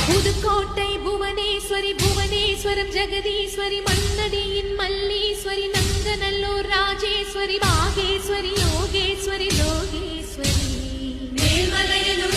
Pudukkottai Bhuvaneswari Puvaneswaram Jagadeeswari மன்னடியின் Malleswari Nanganallur Rajeswari Bageshwari Yogeswari Lokeswari Melmalayanur